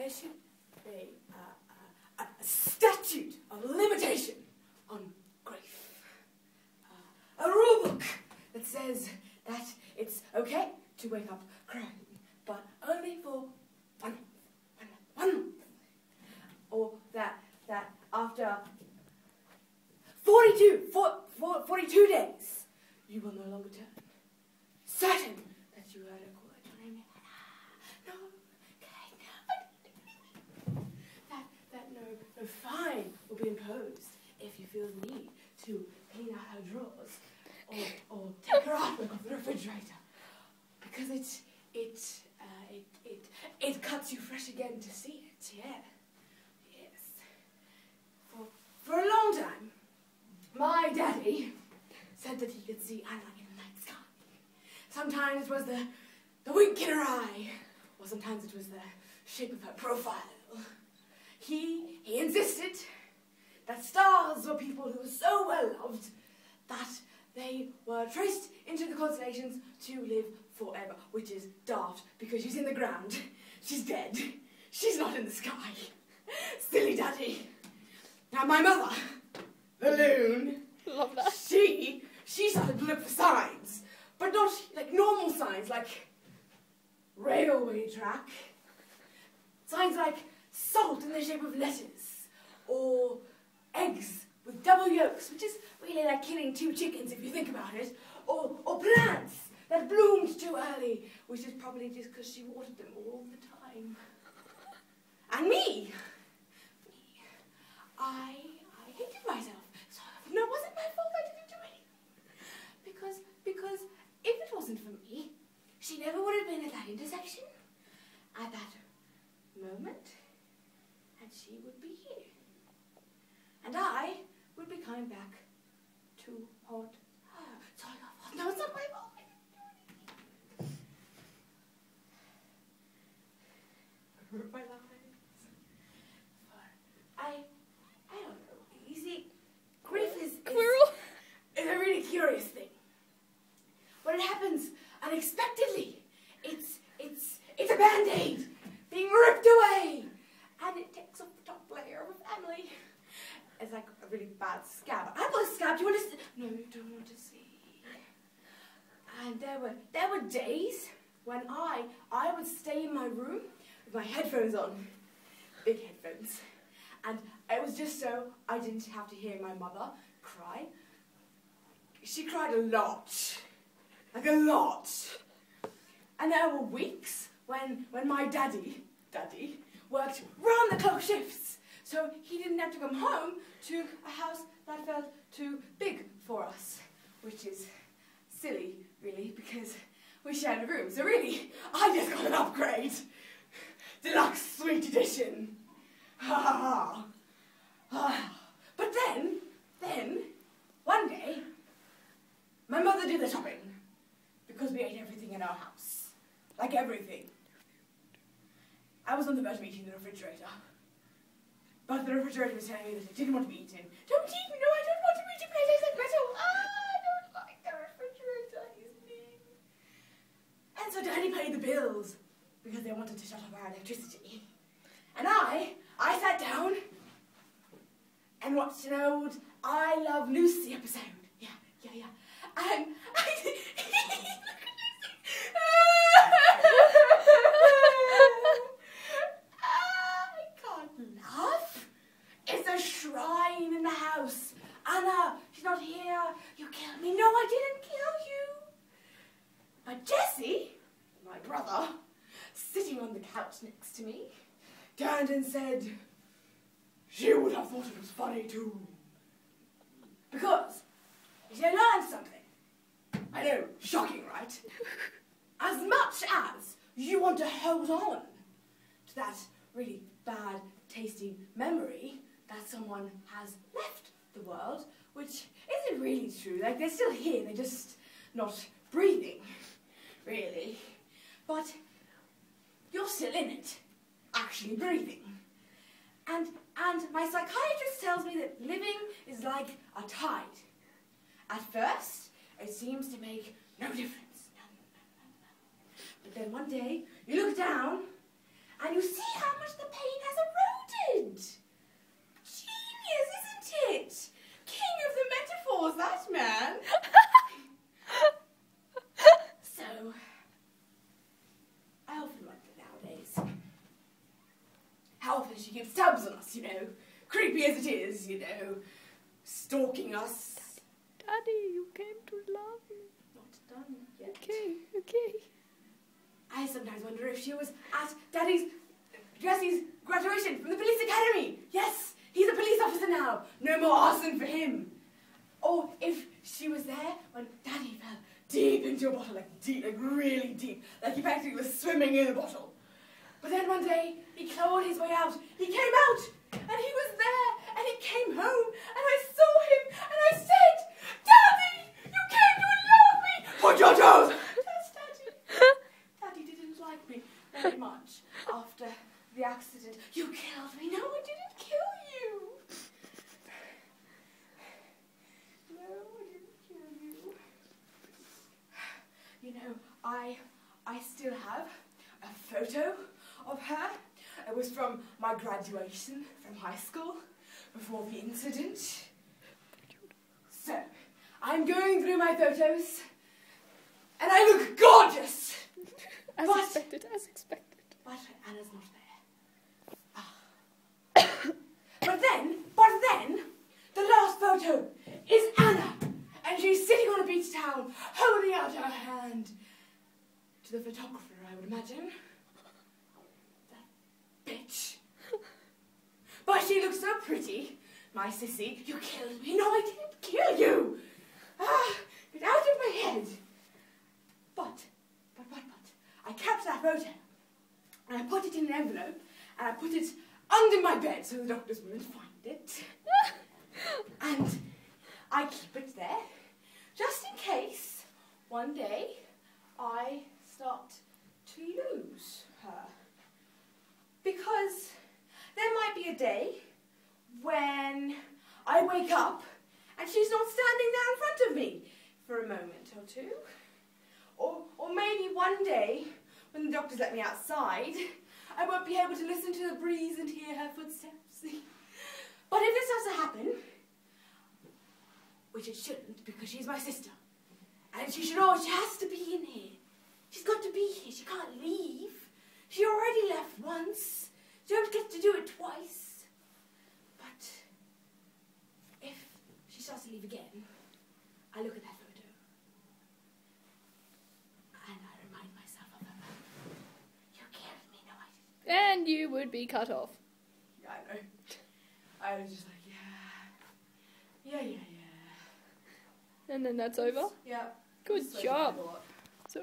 there should be a statute of limitation on grief. A rule book that says that it's okay to wake up crying, but only for one month. Or that after 42 days, you will no longer turn. Certain that you heard a call at your name. No, okay, no. That no fine will be imposed if you feel the need to clean out her drawers or take her artwork off the refrigerator, because it cuts you fresh again to see it. Yeah, yes. For a long time, my daddy said that he could see Anna in the night sky. Sometimes it was the wink in her eye, or sometimes it was the shape of her profile. He insisted that stars were people who were so well loved that they were traced into the constellations to live forever, which is daft because she's in the ground, she's dead, she's not in the sky. Silly daddy. Now my mother, the loon, love that. She started to look for signs, but not like normal signs, like railway track. Signs like salt in the shape of letters, or eggs with double yolks, which is really like killing 2 chickens if you think about it, or plants that bloomed too early, which is probably just because she watered them all the time. And me, I hated myself. So no, it wasn't my fault I didn't do anything. Because if it wasn't for me, she never would have been at that intersection, at that moment, and she would be here. And I would be coming back to haunt her. So I got, no, it's not my fault. I didn't do anything. I hurt my lives. I don't know. You see, grief is a really curious thing. When it happens unexpectedly, it's a band-aid being ripped away, and it takes off the top layer of a family. It's like a really bad scab. I've got a scab. Do you want to see? No, you don't want to see. And there were days when I would stay in my room with my headphones on, big headphones, and it was just so I didn't have to hear my mother cry. She cried a lot, like a lot. And there were weeks when my daddy worked round-the-clock shifts, so he didn't have to come home to a house that felt too big for us, which is silly, really, because we shared a room. So really, I just got an upgrade. Deluxe Suite Edition. Ha ha ha. But then, one day, my mother did the shopping, because we ate everything in our house. Like everything. I was on the verge of eating the refrigerator. But the refrigerator was telling me that it didn't want to be eaten. Don't eat me, no, I don't want to be eaten, but it tastes like metal. I don't like the refrigerator, he's mean. And so Daddy paid the bills, because they wanted to shut off our electricity. And I sat down and watched an old I Love Lucy episode. Yeah. And I can't laugh. It's a shrine in the house. Anna, she's not here. You killed me. No, I didn't kill you. But Jesse, my brother, sitting on the couch next to me, turned and said, she would have thought it was funny too. Because she learned something. I know, shocking, right? As much as you want to hold on to that really bad tasting memory that someone has left the world, which isn't really true. Like, they're still here, they're just not breathing, really. But you're still in it, actually breathing. And my psychiatrist tells me that living is like a tide. At first, it seems to make no difference. But then one day, you look down, and you see how much the because she keeps tabs on us, you know. Creepy as it is, you know. Stalking us. Daddy, you came to love me. Not done yet. Okay. I sometimes wonder if she was at Jesse's graduation from the police academy. Yes, he's a police officer now. No more arson for him. Or if she was there when Daddy fell deep into a bottle, like really deep, like he practically was swimming in the bottle. But then one day, he clawed his way out. He came out, and he was there, and he came home, and I saw him, and I said, Daddy, you came to love me. Put your toes. That's Daddy. Daddy didn't like me very much after the accident. You killed me. No, I didn't kill you. No, I didn't kill you. You know, I still have a photo of her. It was from my graduation from high school, before the incident. So, I'm going through my photos, and I look gorgeous! As expected. But Anna's not there. But then, the last photo is Anna, and she's sitting on a beach towel, holding out her hand to the photographer, I would imagine. Bitch. But she looks so pretty. My sissy, you killed me. No, I didn't kill you. Get out of my head. But, I kept that photo, and I put it in an envelope, and I put it under my bed so the doctors wouldn't find it. And I keep it there, just in case one day I start to lose her. Because there might be a day when I wake up and she's not standing there in front of me for a moment or two. Or maybe one day, when the doctors let me outside, I won't be able to listen to the breeze and hear her footsteps. But if this has to happen, which it shouldn't because she's my sister, and she has to be in here. She's got to be here, she can't leave. She already left once. She don't get to do it twice. But if she starts to leave again, I look at that photo and I remind myself of her. You killed me, no I didn't. And you would be cut off. Yeah, I know. I was just like, yeah. And then that's over? Yeah. Good job. So